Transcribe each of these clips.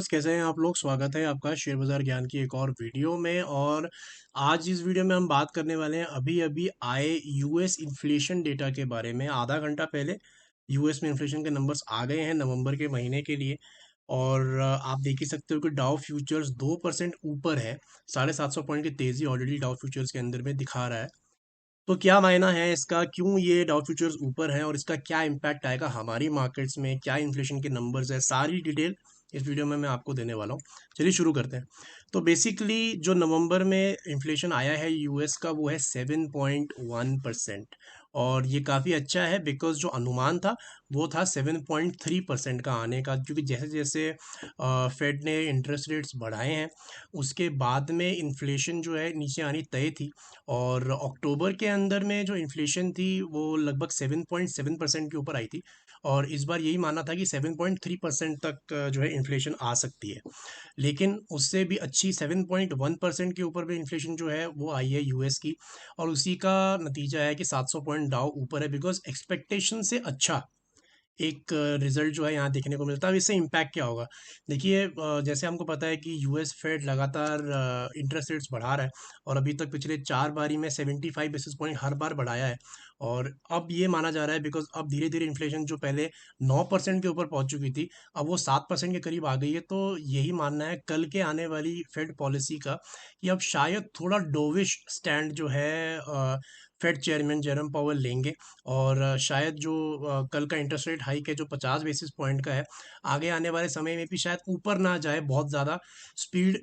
Viewers, कैसे हैं आप लोग। स्वागत है आपका शेयर बाजार ज्ञान की एक और वीडियो में। और आज इस वीडियो में हम बात करने वाले हैं अभी अभी आए यूएस इन्फ्लेशन डेटा के बारे में। आधा घंटा पहले यूएस में इन्फ्लेशन के नंबर्स आ गए हैं नवंबर के महीने के लिए। और आप देख ही सकते हो कि डाउ फ्यूचर्स 2% ऊपर है। 750 पॉइंट की तेजी ऑलरेडी डाउ फ्यूचर्स के अंदर में दिखा रहा है। तो क्या मायना है इसका, क्यों ये डाउ फ्यूचर्स ऊपर है और इसका क्या इम्पैक्ट आएगा हमारी मार्केट्स में, क्या इन्फ्लेशन के नंबर्स है, सारी डिटेल इस वीडियो में मैं आपको देने वाला हूँ। चलिए शुरू करते हैं। तो बेसिकली जो नवंबर में इन्फ्लेशन आया है यूएस का वो है 7.1%। और ये काफ़ी अच्छा है बिकॉज जो अनुमान था वो था 7.3% का आने का, क्योंकि जैसे जैसे फेड ने इंटरेस्ट रेट्स बढ़ाए हैं उसके बाद में इन्फ्लेशन जो है नीचे आनी तय थी। और अक्टूबर के अंदर में जो इन्फ्लेशन थी वो लगभग 7.7% के ऊपर आई थी। और इस बार यही माना था कि 7.3% तक जो है इन्फ्लेशन आ सकती है। लेकिन उससे भी अच्छी 7.1% के ऊपर भी इन्फ्लेशन जो है वो आई है यूएस की। और उसी का नतीजा है कि 700 पॉइंट डाउ ऊपर है बिकॉज एक्सपेक्टेशन से अच्छा एक रिजल्ट जो है यहाँ देखने को मिलता है। अब इससे इम्पैक्ट क्या होगा, देखिए जैसे हमको पता है कि यूएस फेड लगातार इंटरेस्ट रेट्स बढ़ा रहा है। और अभी तक पिछले 4 बारी में 75 बेसिस पॉइंट हर बार बढ़ाया है। और अब ये माना जा रहा है बिकॉज अब धीरे धीरे इन्फ्लेशन जो पहले 9% के ऊपर पहुंच चुकी थी अब वो 7% के करीब आ गई है। तो यही मानना है कल के आने वाली फेड पॉलिसी का कि अब शायद थोड़ा डोविश स्टैंड जो है फेड चेयरमैन जेरम पावेल लेंगे। और शायद जो कल का इंटरेस्ट रेट हाइक है जो 50 बेसिस पॉइंट का है, आगे आने वाले समय में भी शायद ऊपर ना जाए बहुत ज़्यादा speed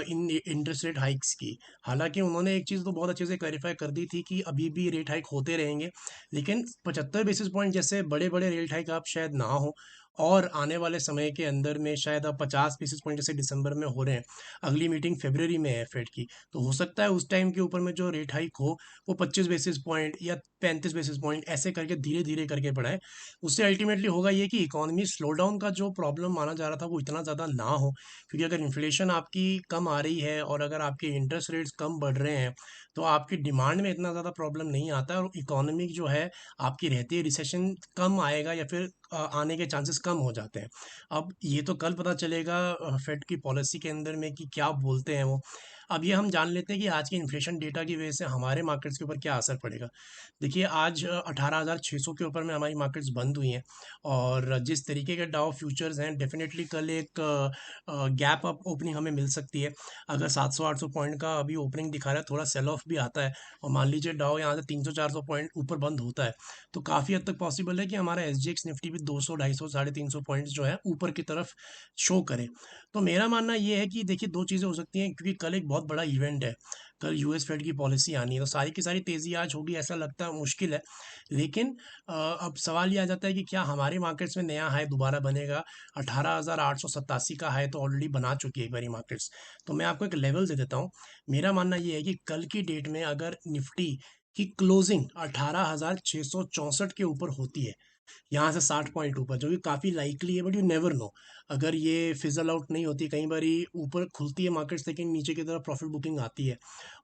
in interest rate hikes की। हालांकि उन्होंने एक चीज़ तो बहुत अच्छे से क्लैरिफाई कर दी थी कि अभी भी रेट हाइक होते रहेंगे, लेकिन 75 बेसिस पॉइंट जैसे बड़े बड़े रेट हाइक आप शायद ना हो। और आने वाले समय के अंदर में शायद अब 50 बेसिस पॉइंट जैसे दिसंबर में हो रहे हैं, अगली मीटिंग फरवरी में है फेड की, तो हो सकता है उस टाइम के ऊपर में जो रेट हाइक हो वो 25 बेसिस पॉइंट या 35 बेसिस पॉइंट ऐसे करके धीरे धीरे करके बढ़ाए। उससे अल्टीमेटली होगा ये कि इकोनॉमी स्लो डाउन का जो प्रॉब्लम माना जा रहा था वो इतना ज़्यादा ना हो। क्योंकि अगर इन्फ्लेशन आपकी कम आ रही है और अगर आपके इंटरेस्ट रेट्स कम बढ़ रहे हैं तो आपकी डिमांड में इतना ज़्यादा प्रॉब्लम नहीं आता है और इकोनॉमी जो है आपकी रहती है रिसेशन कम आएगा या फिर आने के चांसेस कम हो जाते हैं। अब ये तो कल पता चलेगा फेड की पॉलिसी के अंदर में कि क्या बोलते हैं वो। अब ये हम जान लेते हैं कि आज के इन्फ्लेशन डेटा की वजह से हमारे मार्केट्स के ऊपर क्या असर पड़ेगा। देखिए आज 18,600 के ऊपर में हमारी मार्केट्स बंद हुई हैं। और जिस तरीके के डाउ फ्यूचर्स हैं डेफिनेटली कल एक गैप अप ओपनिंग हमें मिल सकती है। अगर 700-800 पॉइंट का अभी ओपनिंग दिखा रहा है, थोड़ा सेल ऑफ भी आता है और मान लीजिए डाउ यहाँ से 300-400 पॉइंट ऊपर बंद होता है, तो काफ़ी हद तक पॉसिबल है कि हमारा एसजीएक्स निफ्टी भी 200, 250, 350 पॉइंट्स जो है ऊपर की तरफ शो करे। तो मेरा मानना ये है कि देखिए दो चीज़ें हो सकती हैं, क्योंकि कल एक बहुत बड़ा इवेंट है। कल यूएस फेड की पॉलिसी आनी है तो सारी की सारी तेज़ी आज होगी ऐसा लगता है मुश्किल है। लेकिन अब सवाल ये आ जाता है कि क्या हमारे मार्केट्स में नया हाई दोबारा बनेगा। 18,887 का हाई तो ऑलरेडी बना चुकी है एक बारी मार्केट्स। तो मैं आपको एक लेवल दे देता हूँ। मेरा मानना ये है कि कल की डेट में अगर निफ्टी की क्लोजिंग 18,664 के ऊपर होती है, यहाँ से 60 पॉइंट ऊपर, जो कि काफ़ी लाइकली है, बट यू नेवर नो। अगर ये फिजल आउट नहीं होती, कई बारी ऊपर खुलती है मार्केट्स लेकिन नीचे की तरफ प्रॉफिट बुकिंग आती है।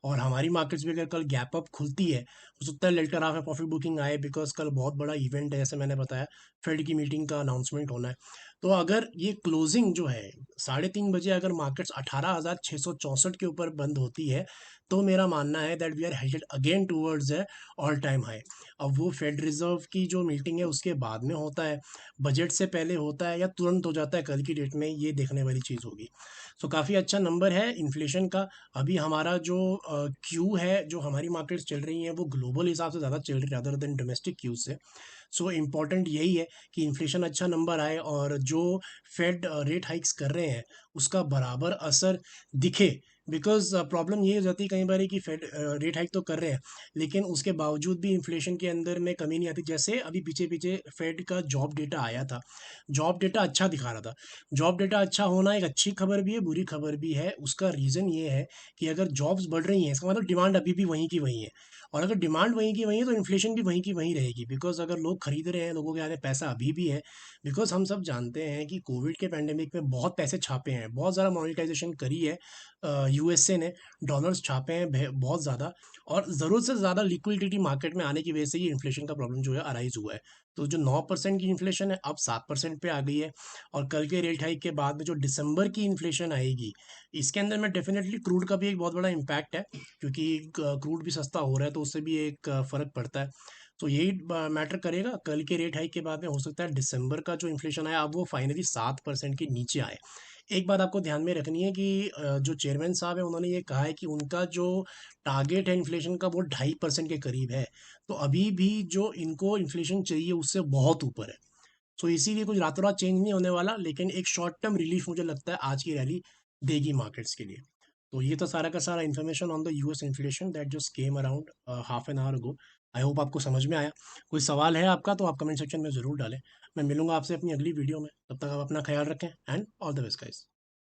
और हमारी मार्केट्स भी अगर कल गैप अप खुलती है हो सकता है लेटर हाफ में प्रॉफिट बुकिंग आए बिकॉज कल बहुत बड़ा इवेंट है, जैसे मैंने बताया फेड की मीटिंग का अनाउंसमेंट होना है। तो अगर ये क्लोजिंग जो है 3:30 बजे अगर मार्केट्स 18,664 के ऊपर बंद होती है तो मेरा मानना है that we are headed again towards a all time high. अब वो फेड रिजर्व की जो मीटिंग है उसके बाद में होता है, बजट से पहले होता है या तुरंत हो जाता है कल की डेट में, ये देखने वाली चीज़ होगी। सो काफ़ी अच्छा नंबर है इन्फ्लेशन का। अभी हमारा जो क्यू है, जो हमारी मार्केट्स चल रही हैं वो ग्लोबल हिसाब से ज़्यादा चल रही है अदर देन डोमेस्टिक क्यू से। सो इम्पॉर्टेंट यही है कि इन्फ्लेशन अच्छा नंबर आए और जो फेड रेट हाइक्स कर रहे हैं उसका बराबर असर दिखे। बिकॉज प्रॉब्लम ये हो जाती है कई बार कि फेड रेट हाइक तो कर रहे हैं लेकिन उसके बावजूद भी इन्फ्लेशन के अंदर में कमी नहीं आती। जैसे अभी पीछे पीछे फेड का जॉब डेटा आया था, जॉब डेटा अच्छा दिखा रहा था। जॉब डेटा अच्छा होना एक अच्छी खबर भी है बुरी खबर भी है। उसका रीज़न ये है कि अगर जॉब्स बढ़ रही हैं इसका मतलब डिमांड अभी भी वहीं की वहीं है। और अगर डिमांड वहीं की वहीं है तो इन्फ्लेशन भी वहीं की वहीं रहेगी, बिकॉज अगर लोग खरीद रहे हैं, लोगों के हाथ पैसा अभी भी है। बिकॉज हम सब जानते हैं कि कोविड के पैंडेमिक में बहुत पैसे छापे हैं, बहुत ज़्यादा मोनेटाइजेशन करी है यूएसए ने डॉलर्स छापे हैं बहुत ज़्यादा, और ज़रूरत से ज़्यादा लिक्विडिटी मार्केट में आने की वजह से ये इन्फ्लेशन का प्रॉब्लम जो है अराइज हुआ है। तो जो 9% की इन्फ्लेशन है अब 7% पे आ गई है, और कल के रेट हाइक के बाद में जो दिसंबर की इन्फ्लेशन आएगी, इसके अंदर में डेफिनेटली क्रूड का भी एक बहुत बड़ा इम्पैक्ट है, क्योंकि क्रूड भी सस्ता हो रहा है तो उससे भी एक फ़र्क पड़ता है। तो यही मैटर करेगा, कल के रेट हाइक के बाद में हो सकता है दिसंबर का जो इन्फ्लेशन आया अब वो फाइनली 7% के नीचे आए। एक बात आपको ध्यान में रखनी है कि जो चेयरमैन साहब है उन्होंने ये कहा है कि उनका जो टारगेट है इन्फ्लेशन का वो 2.5% के करीब है। तो अभी भी जो इनको इन्फ्लेशन चाहिए उससे बहुत ऊपर है। सो इसीलिए कुछ रातों रात चेंज नहीं होने वाला, लेकिन एक शॉर्ट टर्म रिलीफ मुझे लगता है आज की रैली देगी मार्केट्स के लिए। तो ये तो सारा का सारा information on the US inflation that just came around half an hour ago. I hope आपको समझ में आया। कोई सवाल है आपका तो आप कमेंट सेक्शन में ज़रूर डालें। मैं मिलूंगा आपसे अपनी अगली वीडियो में, तब तक आप अपना ख्याल रखें and all the best guys.